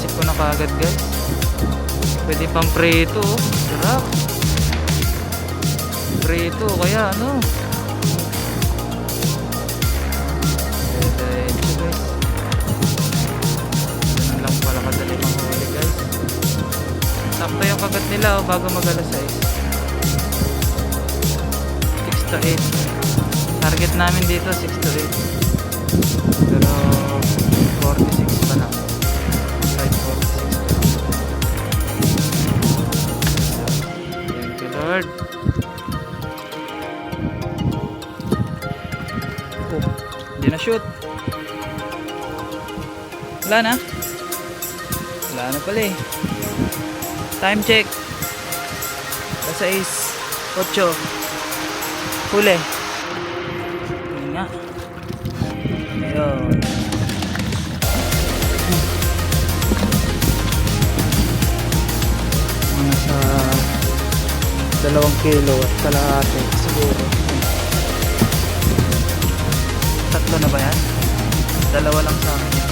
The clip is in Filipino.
naisip ko na kaagad guys. Pwede pang prito, oh. Sarap. Prito, kaya ano. Diretso guys. Ganun lang pala kadali manghuli guys. Sakto yung kagat nila, oh, bago mag-alas 6. 6 to 8. Target namin dito 6 to 8. Pero 46 pa lang. 546 pa lang. Thank you Lord. Oh, hindi na shoot. Wala na. Wala na pala eh. Time check. Alas 6, 8. Huli. Yun nga. Ayun. Mga sa 2 kilo at kalahati siguro. 3 na ba yan? 2 lang sa akin.